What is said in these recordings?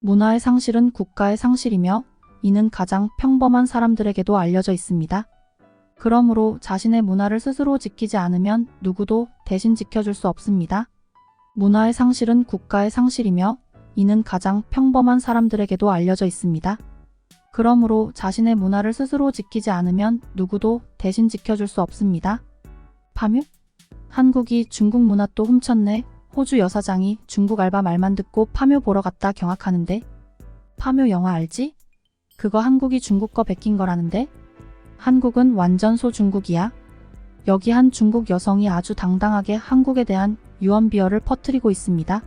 문화의 상실은 국가의 상실이며 이는 가장 평범한 사람들에게도 알려져 있습니다. 그러므로 자신의 문화를 스스로 지키지 않으면 누구도 대신 지켜줄 수 없습니다. 문화의 상실은 국가의 상실이며 이는 가장 평범한 사람들에게도 알려져 있습니다. 그러므로 자신의 문화를 스스로 지키지 않으면 누구도 대신 지켜줄 수 없습니다. 파묘? 한국이 중국 문화 또 훔쳤네. 호주 여사장이 중국 알바 말만 듣고 파묘 보러 갔다 경악하는데. 파묘 영화 알지? 그거 한국이 중국 거 베낀 거라는데? 한국은 완전 소중국이야. 여기 한 중국 여성이 아주 당당하게 한국에 대한 유언비어를 퍼뜨리고 있습니다.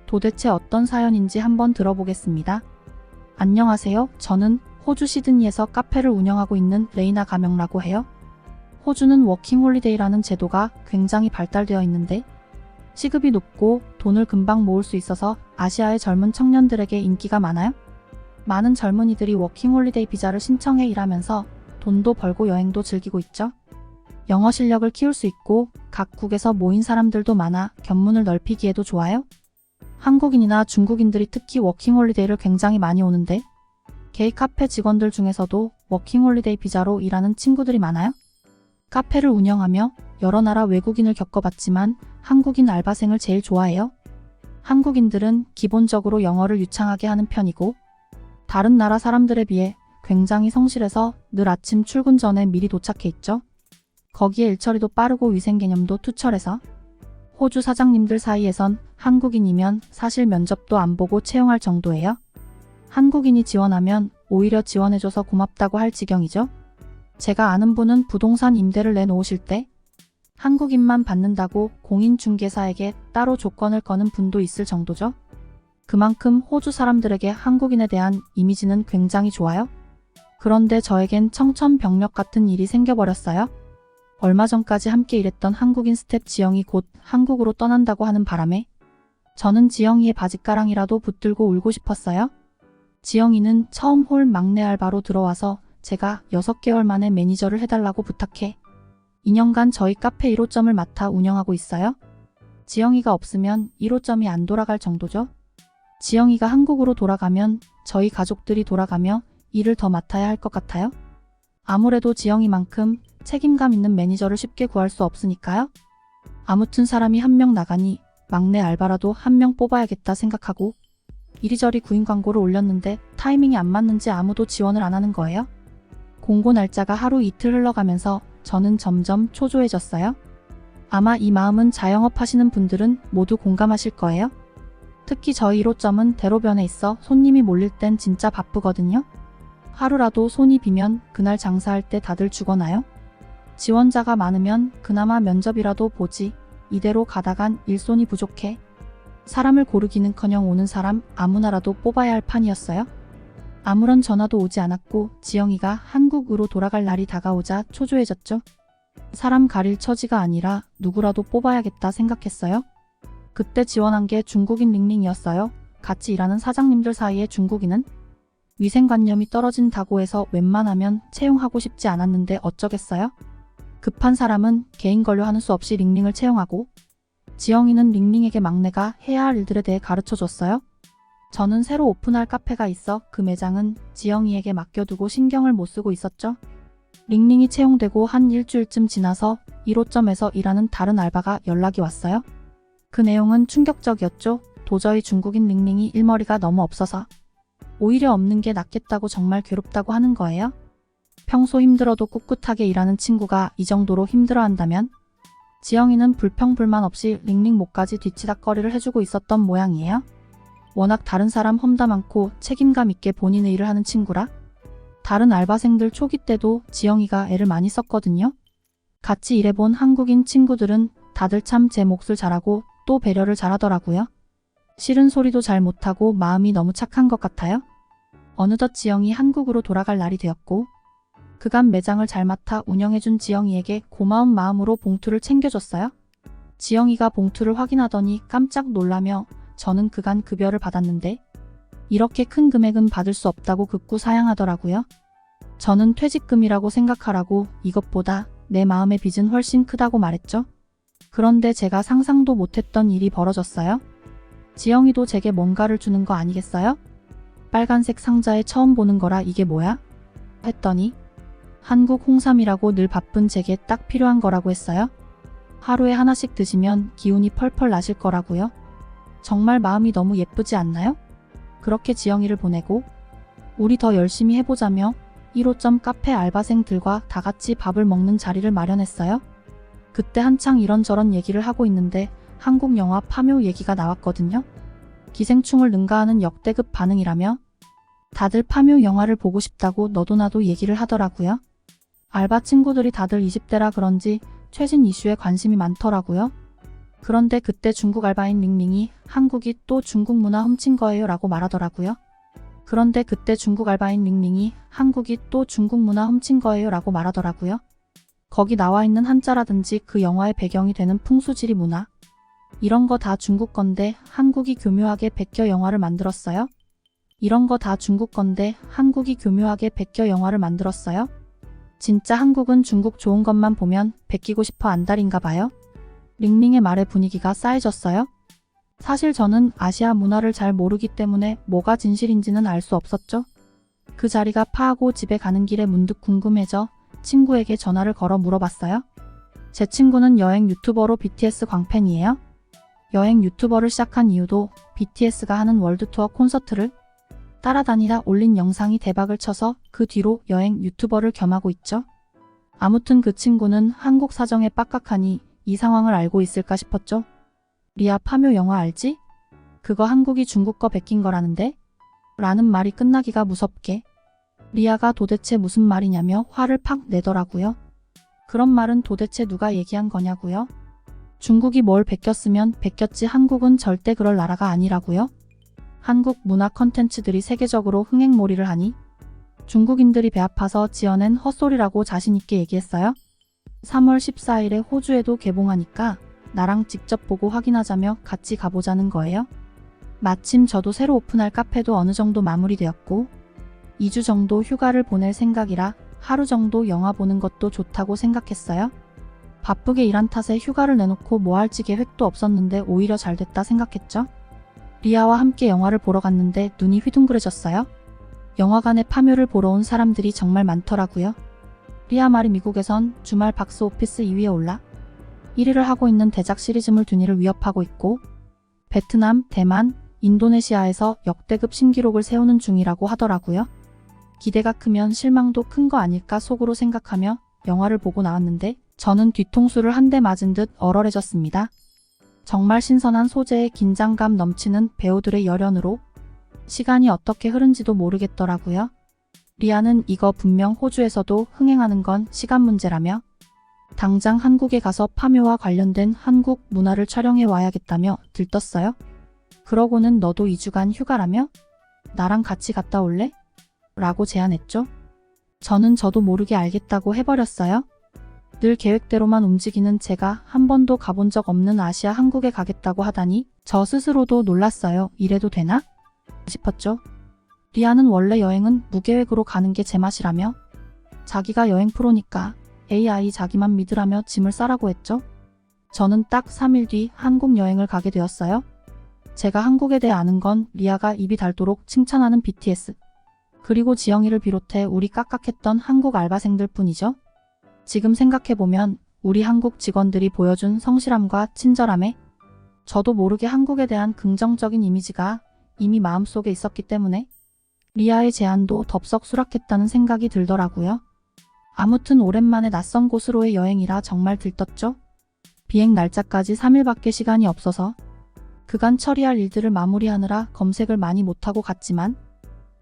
도대체 어떤 사연인지 한번 들어보겠습니다. 안녕하세요. 저는 호주 시드니에서 카페를 운영하고 있는 레이나 가명라고 해요. 호주는 워킹홀리데이라는 제도가 굉장히 발달되어 있는데 시급이 높고 돈을 금방 모을 수 있어서 아시아의 젊은 청년들에게 인기가 많아요. 많은 젊은이들이 워킹홀리데이 비자를 신청해 일하면서 돈도 벌고 여행도 즐기고 있죠. 영어 실력을 키울 수 있고 각국에서 모인 사람들도 많아 견문을 넓히기에도 좋아요. 한국인이나 중국인들이 특히 워킹홀리데이를 굉장히 많이 오는데 게이 카페 직원들 중에서도 워킹홀리데이 비자로 일하는 친구들이 많아요. 카페를 운영하며 여러 나라 외국인을 겪어봤지만 한국인 알바생을 제일 좋아해요. 한국인들은 기본적으로 영어를 유창하게 하는 편이고 다른 나라 사람들에 비해 굉장히 성실해서 늘 아침 출근 전에 미리 도착해 있죠. 거기에 일처리도 빠르고 위생 개념도 투철해서 호주 사장님들 사이에선 한국인이면 사실 면접도 안 보고 채용할 정도예요. 한국인이 지원하면 오히려 지원해줘서 고맙다고 할 지경이죠. 제가 아는 분은 부동산 임대를 내놓으실 때 한국인만 받는다고 공인중개사에게 따로 조건을 거는 분도 있을 정도죠. 그만큼 호주 사람들에게 한국인에 대한 이미지는 굉장히 좋아요. 그런데 저에겐 청천벽력 같은 일이 생겨버렸어요. 얼마 전까지 함께 일했던 한국인 스텝 지영이 곧 한국으로 떠난다고 하는 바람에 저는 지영이의 바짓가랑이라도 붙들고 울고 싶었어요. 지영이는 처음 홀 막내 알바로 들어와서 제가 6개월 만에 매니저를 해달라고 부탁해 2년간 저희 카페 1호점을 맡아 운영하고 있어요. 지영이가 없으면 1호점이 안 돌아갈 정도죠. 지영이가 한국으로 돌아가면 저희 가족들이 돌아가며 일을 더 맡아야 할 것 같아요. 아무래도 지영이만큼 책임감 있는 매니저를 쉽게 구할 수 없으니까요. 아무튼 사람이 한 명 나가니 막내 알바라도 한 명 뽑아야겠다 생각하고 이리저리 구인 광고를 올렸는데 타이밍이 안 맞는지 아무도 지원을 안 하는 거예요. 공고 날짜가 하루 이틀 흘러가면서 저는 점점 초조해졌어요. 아마 이 마음은 자영업 하시는 분들은 모두 공감하실 거예요. 특히 저희 1호점은 대로변에 있어 손님이 몰릴 땐 진짜 바쁘거든요. 하루라도 손이 비면 그날 장사할 때 다들 죽어나요. 지원자가 많으면 그나마 면접이라도 보지 이대로 가다간 일손이 부족해. 사람을 고르기는커녕 오는 사람 아무나라도 뽑아야 할 판이었어요. 아무런 전화도 오지 않았고 지영이가 한국으로 돌아갈 날이 다가오자 초조해졌죠. 사람 가릴 처지가 아니라 누구라도 뽑아야겠다 생각했어요. 그때 지원한 게 중국인 링링이었어요. 같이 일하는 사장님들 사이에 중국인은 위생관념이 떨어진다고 해서 웬만하면 채용하고 싶지 않았는데 어쩌겠어요. 급한 사람은 개인 걸려 하는 수 없이 링링을 채용하고 지영이는 링링에게 막내가 해야 할 일들에 대해 가르쳐줬어요. 저는 새로 오픈할 카페가 있어 그 매장은 지영이에게 맡겨두고 신경을 못 쓰고 있었죠. 링링이 채용되고 한 일주일쯤 지나서 1호점에서 일하는 다른 알바가 연락이 왔어요. 그 내용은 충격적이었죠. 도저히 중국인 링링이 일머리가 너무 없어서 오히려 없는 게 낫겠다고 정말 괴롭다고 하는 거예요. 평소 힘들어도 꿋꿋하게 일하는 친구가 이 정도로 힘들어한다면 지영이는 불평불만 없이 링링 목까지 뒤치다꺼리를 해주고 있었던 모양이에요. 워낙 다른 사람 험담 많고 책임감 있게 본인의 일을 하는 친구라 다른 알바생들 초기 때도 지영이가 애를 많이 썼거든요. 같이 일해본 한국인 친구들은 다들 참 제 몫을 잘하고 또 배려를 잘하더라고요. 싫은 소리도 잘 못하고 마음이 너무 착한 것 같아요. 어느덧 지영이 한국으로 돌아갈 날이 되었고 그간 매장을 잘 맡아 운영해준 지영이에게 고마운 마음으로 봉투를 챙겨줬어요. 지영이가 봉투를 확인하더니 깜짝 놀라며 저는 그간 급여를 받았는데 이렇게 큰 금액은 받을 수 없다고 극구 사양하더라고요. 저는 퇴직금이라고 생각하라고 이것보다 내 마음의 빚은 훨씬 크다고 말했죠. 그런데 제가 상상도 못했던 일이 벌어졌어요. 지영이도 제게 뭔가를 주는 거 아니겠어요? 빨간색 상자에 처음 보는 거라 이게 뭐야? 했더니 한국 홍삼이라고 늘 바쁜 제게 딱 필요한 거라고 했어요. 하루에 하나씩 드시면 기운이 펄펄 나실 거라고요. 정말 마음이 너무 예쁘지 않나요? 그렇게 지영이를 보내고 우리 더 열심히 해보자며 1호점 카페 알바생들과 다 같이 밥을 먹는 자리를 마련했어요. 그때 한창 이런저런 얘기를 하고 있는데 한국 영화 파묘 얘기가 나왔거든요. 기생충을 능가하는 역대급 반응이라며 다들 파묘 영화를 보고 싶다고 너도 나도 얘기를 하더라고요. 알바 친구들이 다들 20대라 그런지 최신 이슈에 관심이 많더라고요. 그런데 그때 중국 알바인 링링이 한국이 또 중국 문화 훔친 거예요 라고 말하더라고요. 그런데 그때 중국 알바인 링링이 한국이 또 중국 문화 훔친 거예요 라고 말하더라고요. 거기 나와 있는 한자라든지 그 영화의 배경이 되는 풍수지리 문화 이런 거 다 중국 건데 한국이 교묘하게 베껴 영화를 만들었어요? 이런 거 다 중국 건데 한국이 교묘하게 베껴 영화를 만들었어요? 진짜 한국은 중국 좋은 것만 보면 베끼고 싶어 안달인가 봐요. 링링의 말에 분위기가 싸해졌어요. 사실 저는 아시아 문화를 잘 모르기 때문에 뭐가 진실인지는 알 수 없었죠. 그 자리가 파하고 집에 가는 길에 문득 궁금해져 친구에게 전화를 걸어 물어봤어요. 제 친구는 여행 유튜버로 BTS 광팬이에요. 여행 유튜버를 시작한 이유도 BTS가 하는 월드투어 콘서트를 따라다니다 올린 영상이 대박을 쳐서 그 뒤로 여행 유튜버를 겸하고 있죠. 아무튼 그 친구는 한국 사정에 빡빡하니 이 상황을 알고 있을까 싶었죠. 리아 파묘 영화 알지? 그거 한국이 중국 거 베낀 거라는데? 라는 말이 끝나기가 무섭게 리아가 도대체 무슨 말이냐며 화를 팍 내더라고요. 그런 말은 도대체 누가 얘기한 거냐고요? 중국이 뭘 베꼈으면 베꼈지 한국은 절대 그럴 나라가 아니라고요? 한국 문화 컨텐츠들이 세계적으로 흥행몰이를 하니 중국인들이 배 아파서 지어낸 헛소리라고 자신있게 얘기했어요. 3월 14일에 호주에도 개봉하니까 나랑 직접 보고 확인하자며 같이 가보자는 거예요. 마침 저도 새로 오픈할 카페도 어느 정도 마무리되었고 2주 정도 휴가를 보낼 생각이라 하루 정도 영화 보는 것도 좋다고 생각했어요. 바쁘게 일한 탓에 휴가를 내놓고 뭐 할지 계획도 없었는데 오히려 잘 됐다 생각했죠. 리아와 함께 영화를 보러 갔는데 눈이 휘둥그레졌어요. 영화관에 파묘를 보러 온 사람들이 정말 많더라고요. 리아 말이 미국에선 주말 박스오피스 2위에 올라 1위를 하고 있는 대작 시리즈물 둔위를 위협하고 있고 베트남, 대만, 인도네시아에서 역대급 신기록을 세우는 중이라고 하더라고요. 기대가 크면 실망도 큰 거 아닐까 속으로 생각하며 영화를 보고 나왔는데 저는 뒤통수를 한 대 맞은 듯 얼얼해졌습니다. 정말 신선한 소재에 긴장감 넘치는 배우들의 열연으로 시간이 어떻게 흐른지도 모르겠더라고요. 리아는 이거 분명 호주에서도 흥행하는 건 시간 문제라며 당장 한국에 가서 파묘와 관련된 한국 문화를 촬영해 와야겠다며 들떴어요. 그러고는 너도 2주간 휴가라며? 나랑 같이 갔다 올래? 라고 제안했죠. 저는 저도 모르게 알겠다고 해버렸어요. 늘 계획대로만 움직이는 제가 한 번도 가본 적 없는 아시아 한국에 가겠다고 하다니 저 스스로도 놀랐어요. 이래도 되나? 싶었죠. 리아는 원래 여행은 무계획으로 가는 게 제 맛이라며 자기가 여행 프로니까 AI 자기만 믿으라며 짐을 싸라고 했죠. 저는 딱 3일 뒤 한국 여행을 가게 되었어요. 제가 한국에 대해 아는 건 리아가 입이 닳도록 칭찬하는 BTS 그리고 지영이를 비롯해 우리 깍깍했던 한국 알바생들 뿐이죠. 지금 생각해보면 우리 한국 직원들이 보여준 성실함과 친절함에 저도 모르게 한국에 대한 긍정적인 이미지가 이미 마음속에 있었기 때문에 리아의 제안도 덥석 수락했다는 생각이 들더라고요. 아무튼 오랜만에 낯선 곳으로의 여행이라 정말 들떴죠. 비행 날짜까지 3일밖에 시간이 없어서 그간 처리할 일들을 마무리하느라 검색을 많이 못하고 갔지만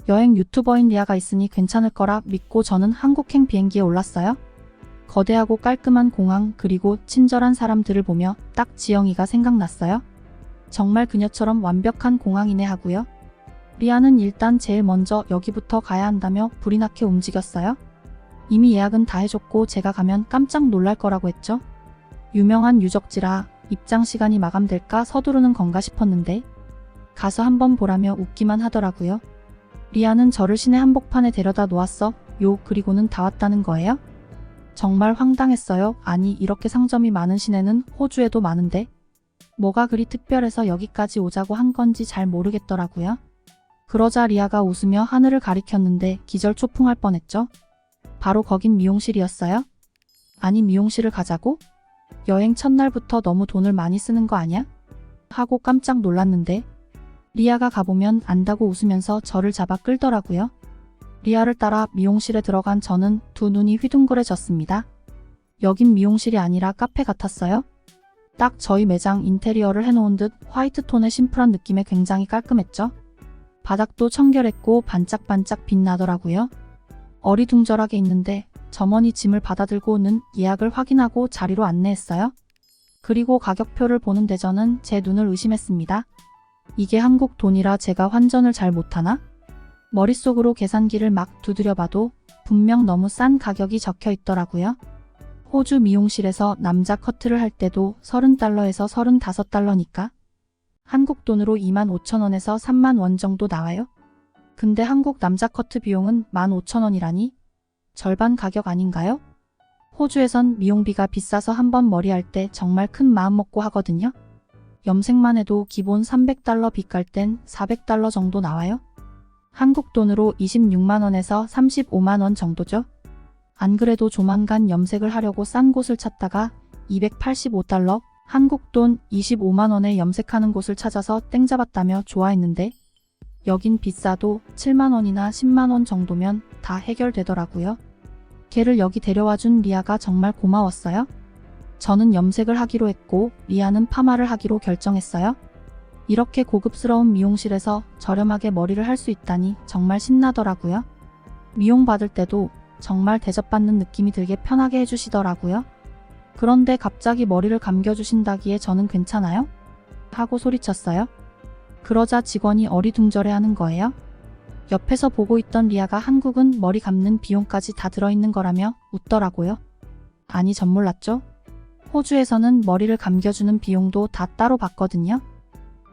여행 유튜버인 리아가 있으니 괜찮을 거라 믿고 저는 한국행 비행기에 올랐어요. 거대하고 깔끔한 공항 그리고 친절한 사람들을 보며 딱 지영이가 생각났어요. 정말 그녀처럼 완벽한 공항이네 하고요. 리아는 일단 제일 먼저 여기부터 가야 한다며 불이 나게 움직였어요. 이미 예약은 다 해줬고 제가 가면 깜짝 놀랄 거라고 했죠. 유명한 유적지라 입장 시간이 마감될까 서두르는 건가 싶었는데 가서 한번 보라며 웃기만 하더라고요. 리아는 저를 시내 한복판에 데려다 놓았어. 요 그리고는 다 왔다는 거예요? 정말 황당했어요. 아니 이렇게 상점이 많은 시내는 호주에도 많은데 뭐가 그리 특별해서 여기까지 오자고 한 건지 잘 모르겠더라고요. 그러자 리아가 웃으며 하늘을 가리켰는데 기절초풍할 뻔했죠. 바로 거긴 미용실이었어요. 아니 미용실을 가자고? 여행 첫날부터 너무 돈을 많이 쓰는 거 아냐? 하고 깜짝 놀랐는데 리아가 가보면 안다고 웃으면서 저를 잡아 끌더라고요. 리아를 따라 미용실에 들어간 저는 두 눈이 휘둥그레졌습니다. 여긴 미용실이 아니라 카페 같았어요. 딱 저희 매장 인테리어를 해놓은 듯 화이트톤의 심플한 느낌에 굉장히 깔끔했죠. 바닥도 청결했고 반짝반짝 빛나더라고요. 어리둥절하게 있는데 점원이 짐을 받아들고는 예약을 확인하고 자리로 안내했어요. 그리고 가격표를 보는데 저는 제 눈을 의심했습니다. 이게 한국 돈이라 제가 환전을 잘 못하나? 머릿속으로 계산기를 막 두드려봐도 분명 너무 싼 가격이 적혀 있더라고요. 호주 미용실에서 남자 커트를 할 때도 30달러에서 35달러니까 한국 돈으로 25,000원에서 30,000원 정도 나와요. 근데 한국 남자 커트 비용은 15,000원이라니? 절반 가격 아닌가요? 호주에선 미용비가 비싸서 한번 머리할 때 정말 큰 마음 먹고 하거든요. 염색만 해도 기본 300달러 빚갈 땐 400달러 정도 나와요. 한국 돈으로 26만원에서 35만원 정도죠. 안 그래도 조만간 염색을 하려고 싼 곳을 찾다가 285달러, 한국 돈 25만원에 염색하는 곳을 찾아서 땡 잡았다며 좋아했는데 여긴 비싸도 7만원이나 10만원 정도면 다 해결되더라고요. 걔를 여기 데려와준 리아가 정말 고마웠어요. 저는 염색을 하기로 했고 리아는 파마를 하기로 결정했어요. 이렇게 고급스러운 미용실에서 저렴하게 머리를 할 수 있다니 정말 신나더라고요. 미용 받을 때도 정말 대접받는 느낌이 들게 편하게 해주시더라고요. 그런데 갑자기 머리를 감겨주신다기에 저는 괜찮아요? 하고 소리쳤어요. 그러자 직원이 어리둥절해하는 거예요. 옆에서 보고 있던 리아가 한국은 머리 감는 비용까지 다 들어있는 거라며 웃더라고요. 아니 전 몰랐죠? 호주에서는 머리를 감겨주는 비용도 다 따로 받거든요.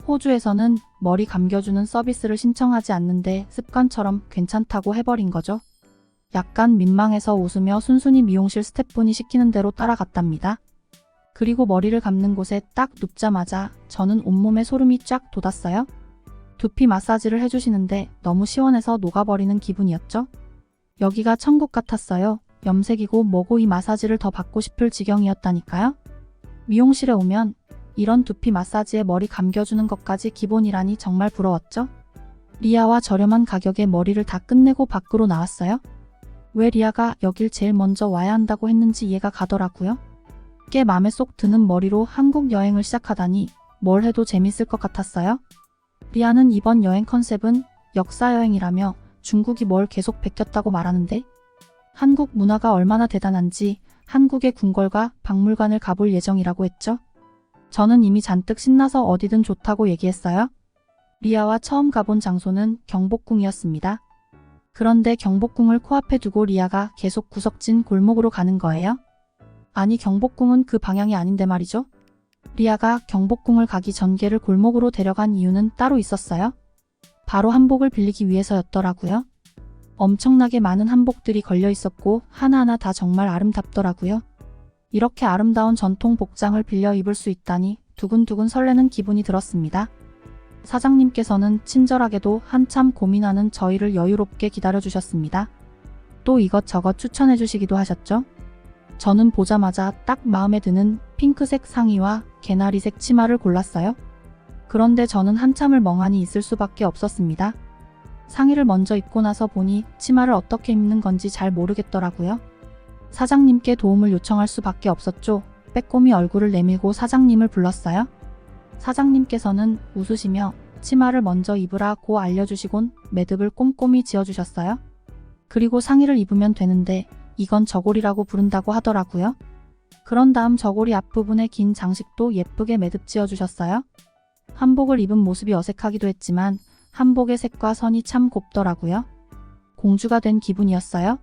호주에서는 머리 감겨주는 서비스를 신청하지 않는데 습관처럼 괜찮다고 해버린 거죠. 약간 민망해서 웃으며 순순히 미용실 스태프분이 시키는 대로 따라갔답니다. 그리고 머리를 감는 곳에 딱 눕자마자 저는 온몸에 소름이 쫙 돋았어요. 두피 마사지를 해주시는데 너무 시원해서 녹아버리는 기분이었죠. 여기가 천국 같았어요. 염색이고 뭐고 이 마사지를 더 받고 싶을 지경이었다니까요. 미용실에 오면 이런 두피 마사지에 머리 감겨주는 것까지 기본이라니 정말 부러웠죠. 리아와 저렴한 가격에 머리를 다 끝내고 밖으로 나왔어요. 왜 리아가 여길 제일 먼저 와야 한다고 했는지 이해가 가더라고요. 꽤 맘에 쏙 드는 머리로 한국 여행을 시작하다니 뭘 해도 재밌을 것 같았어요. 리아는 이번 여행 컨셉은 역사여행이라며 중국이 뭘 계속 베꼈다고 말하는데 한국 문화가 얼마나 대단한지 한국의 궁궐과 박물관을 가볼 예정이라고 했죠. 저는 이미 잔뜩 신나서 어디든 좋다고 얘기했어요. 리아와 처음 가본 장소는 경복궁이었습니다. 그런데 경복궁을 코앞에 두고 리아가 계속 구석진 골목으로 가는 거예요. 아니 경복궁은 그 방향이 아닌데 말이죠. 리아가 경복궁을 가기 전 걔를 골목으로 데려간 이유는 따로 있었어요. 바로 한복을 빌리기 위해서였더라고요. 엄청나게 많은 한복들이 걸려 있었고 하나하나 다 정말 아름답더라고요. 이렇게 아름다운 전통 복장을 빌려 입을 수 있다니 두근두근 설레는 기분이 들었습니다. 사장님께서는 친절하게도 한참 고민하는 저희를 여유롭게 기다려주셨습니다. 또 이것저것 추천해주시기도 하셨죠. 저는 보자마자 딱 마음에 드는 핑크색 상의와 개나리색 치마를 골랐어요. 그런데 저는 한참을 멍하니 있을 수밖에 없었습니다. 상의를 먼저 입고 나서 보니 치마를 어떻게 입는 건지 잘 모르겠더라고요. 사장님께 도움을 요청할 수밖에 없었죠. 빼꼼히 얼굴을 내밀고 사장님을 불렀어요. 사장님께서는 웃으시며 치마를 먼저 입으라고 알려주시곤 매듭을 꼼꼼히 지어주셨어요. 그리고 상의를 입으면 되는데 이건 저고리라고 부른다고 하더라고요. 그런 다음 저고리 앞부분에 긴 장식도 예쁘게 매듭 지어주셨어요. 한복을 입은 모습이 어색하기도 했지만 한복의 색과 선이 참 곱더라고요. 공주가 된 기분이었어요.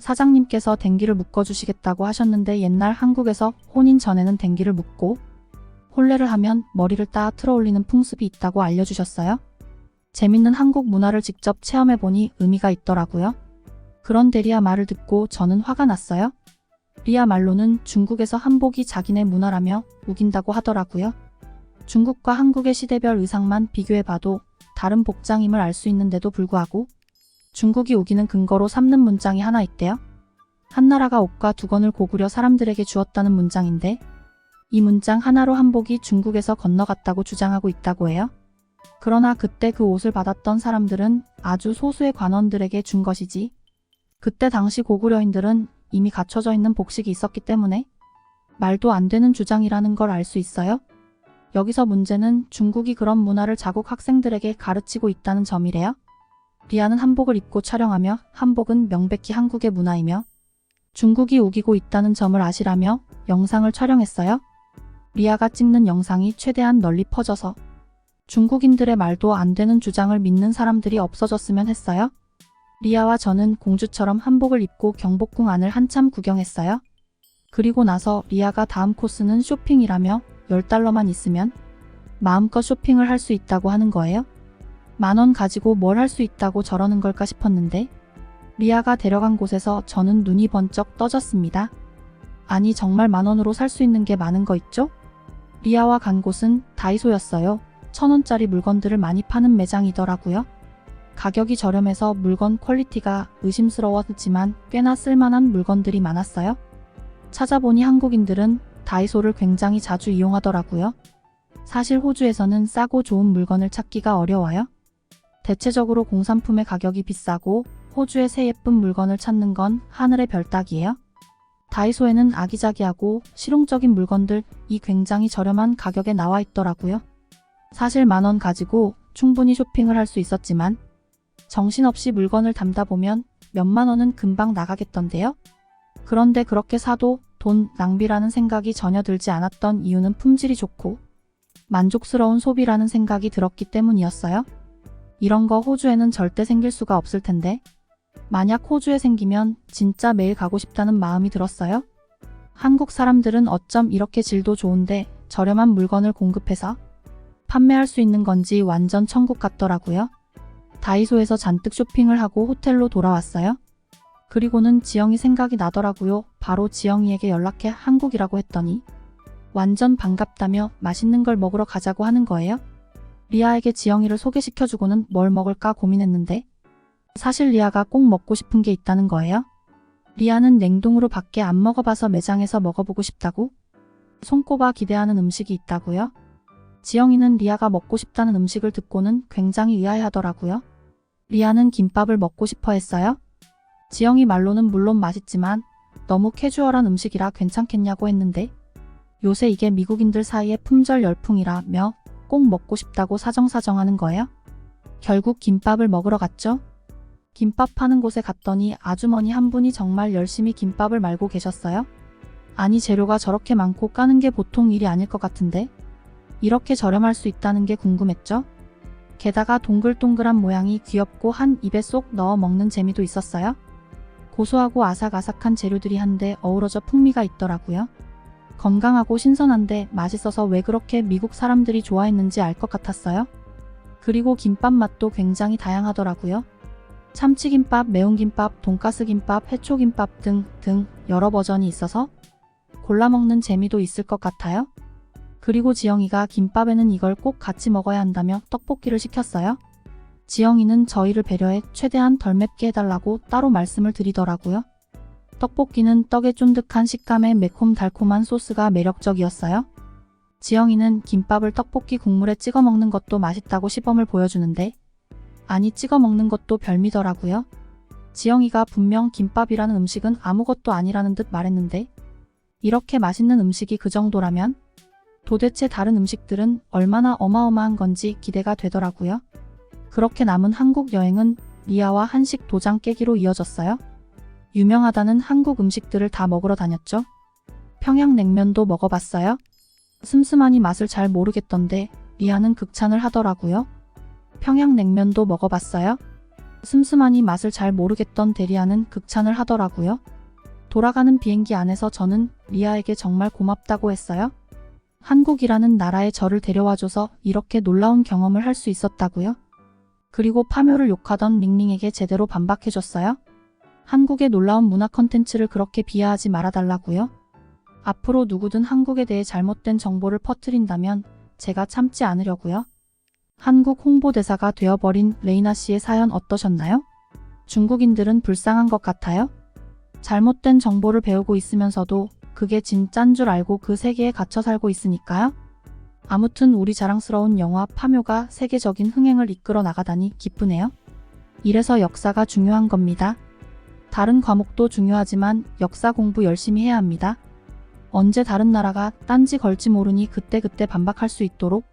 사장님께서 댕기를 묶어주시겠다고 하셨는데 옛날 한국에서 혼인 전에는 댕기를 묶고 혼례를 하면 머리를 따 틀어 올리는 풍습이 있다고 알려주셨어요. 재밌는 한국 문화를 직접 체험해보니 의미가 있더라고요. 그런데 리아 말을 듣고 저는 화가 났어요. 리아 말로는 중국에서 한복이 자기네 문화라며 우긴다고 하더라고요. 중국과 한국의 시대별 의상만 비교해봐도 다른 복장임을 알 수 있는데도 불구하고 중국이 우기는 근거로 삼는 문장이 하나 있대요. 한나라가 옷과 두건을 고구려 사람들에게 주었다는 문장인데 이 문장 하나로 한복이 중국에서 건너갔다고 주장하고 있다고 해요. 그러나 그때 그 옷을 받았던 사람들은 아주 소수의 관원들에게 준 것이지 그때 당시 고구려인들은 이미 갖춰져 있는 복식이 있었기 때문에 말도 안 되는 주장이라는 걸 알 수 있어요. 여기서 문제는 중국이 그런 문화를 자국 학생들에게 가르치고 있다는 점이래요. 리아는 한복을 입고 촬영하며 한복은 명백히 한국의 문화이며 중국이 우기고 있다는 점을 아시라며 영상을 촬영했어요. 리아가 찍는 영상이 최대한 널리 퍼져서 중국인들의 말도 안 되는 주장을 믿는 사람들이 없어졌으면 했어요. 리아와 저는 공주처럼 한복을 입고 경복궁 안을 한참 구경했어요. 그리고 나서 리아가 다음 코스는 쇼핑이라며 $10만 있으면 마음껏 쇼핑을 할 수 있다고 하는 거예요. 10,000원 가지고 뭘 할 수 있다고 저러는 걸까 싶었는데 리아가 데려간 곳에서 저는 눈이 번쩍 떠졌습니다. 아니 정말 10,000원으로 살 수 있는 게 많은 거 있죠? 리아와 간 곳은 다이소였어요. 1,000원짜리 물건들을 많이 파는 매장이더라고요. 가격이 저렴해서 물건 퀄리티가 의심스러웠지만 꽤나 쓸만한 물건들이 많았어요. 찾아보니 한국인들은 다이소를 굉장히 자주 이용하더라고요. 사실 호주에서는 싸고 좋은 물건을 찾기가 어려워요. 대체적으로 공산품의 가격이 비싸고 호주의 새 예쁜 물건을 찾는 건 하늘의 별 따기예요. 다이소에는 아기자기하고 실용적인 물건들이 굉장히 저렴한 가격에 나와 있더라고요. 사실 10,000원 가지고 충분히 쇼핑을 할 수 있었지만 정신없이 물건을 담다 보면 몇만 원은 금방 나가겠던데요. 그런데 그렇게 사도 돈 낭비라는 생각이 전혀 들지 않았던 이유는 품질이 좋고 만족스러운 소비라는 생각이 들었기 때문이었어요. 이런 거 호주에는 절대 생길 수가 없을 텐데 만약 호주에 생기면 진짜 매일 가고 싶다는 마음이 들었어요. 한국 사람들은 어쩜 이렇게 질도 좋은데 저렴한 물건을 공급해서 판매할 수 있는 건지 완전 천국 같더라고요. 다이소에서 잔뜩 쇼핑을 하고 호텔로 돌아왔어요. 그리고는 지영이 생각이 나더라고요. 바로 지영이에게 연락해 한국이라고 했더니 완전 반갑다며 맛있는 걸 먹으러 가자고 하는 거예요. 리아에게 지영이를 소개시켜주고는 뭘 먹을까 고민했는데 사실 리아가 꼭 먹고 싶은 게 있다는 거예요. 리아는 냉동으로 밖에 안 먹어봐서 매장에서 먹어보고 싶다고 손꼽아 기대하는 음식이 있다고요. 지영이는 리아가 먹고 싶다는 음식을 듣고는 굉장히 의아해하더라고요. 리아는 김밥을 먹고 싶어 했어요. 지영이 말로는 물론 맛있지만 너무 캐주얼한 음식이라 괜찮겠냐고 했는데 요새 이게 미국인들 사이에 품절 열풍이라며 꼭 먹고 싶다고 사정사정하는 거예요. 결국 김밥을 먹으러 갔죠. 김밥 파는 곳에 갔더니 아주머니 한 분이 정말 열심히 김밥을 말고 계셨어요. 아니 재료가 저렇게 많고 까는 게 보통 일이 아닐 것 같은데 이렇게 저렴할 수 있다는 게 궁금했죠. 게다가 동글동글한 모양이 귀엽고 한 입에 쏙 넣어 먹는 재미도 있었어요. 고소하고 아삭아삭한 재료들이 한데 어우러져 풍미가 있더라고요. 건강하고 신선한데 맛있어서 왜 그렇게 미국 사람들이 좋아했는지 알 것 같았어요. 그리고 김밥 맛도 굉장히 다양하더라고요. 참치김밥, 매운김밥, 돈가스김밥, 해초김밥 등 여러 버전이 있어서 골라 먹는 재미도 있을 것 같아요. 그리고 지영이가 김밥에는 이걸 꼭 같이 먹어야 한다며 떡볶이를 시켰어요. 지영이는 저희를 배려해 최대한 덜 맵게 해달라고 따로 말씀을 드리더라고요. 떡볶이는 떡의 쫀득한 식감에 매콤달콤한 소스가 매력적이었어요. 지영이는 김밥을 떡볶이 국물에 찍어 먹는 것도 맛있다고 시범을 보여주는데 아니 찍어 먹는 것도 별미더라고요. 지영이가 분명 김밥이라는 음식은 아무것도 아니라는 듯 말했는데 이렇게 맛있는 음식이 그 정도라면 도대체 다른 음식들은 얼마나 어마어마한 건지 기대가 되더라고요. 그렇게 남은 한국 여행은 리아와 한식 도장 깨기로 이어졌어요. 유명하다는 한국 음식들을 다 먹으러 다녔죠. 평양냉면도 먹어봤어요. 슴슴하니 맛을 잘 모르겠던데 리아는 극찬을 하더라고요. 평양냉면도 먹어봤어요. 슴슴하니 맛을 잘 모르겠던 대리아는 극찬을 하더라고요. 돌아가는 비행기 안에서 저는 리아에게 정말 고맙다고 했어요. 한국이라는 나라에 저를 데려와줘서 이렇게 놀라운 경험을 할 수 있었다고요. 그리고 파묘를 욕하던 링링에게 제대로 반박해줬어요. 한국의 놀라운 문화 컨텐츠를 그렇게 비하하지 말아달라고요. 앞으로 누구든 한국에 대해 잘못된 정보를 퍼뜨린다면 제가 참지 않으려고요. 한국 홍보대사가 되어버린 레이나 씨의 사연 어떠셨나요? 중국인들은 불쌍한 것 같아요? 잘못된 정보를 배우고 있으면서도 그게 진짠 줄 알고 그 세계에 갇혀 살고 있으니까요. 아무튼 우리 자랑스러운 영화 파묘가 세계적인 흥행을 이끌어 나가다니 기쁘네요. 이래서 역사가 중요한 겁니다. 다른 과목도 중요하지만 역사 공부 열심히 해야 합니다. 언제 다른 나라가 딴지 걸지 모르니 그때그때 반박할 수 있도록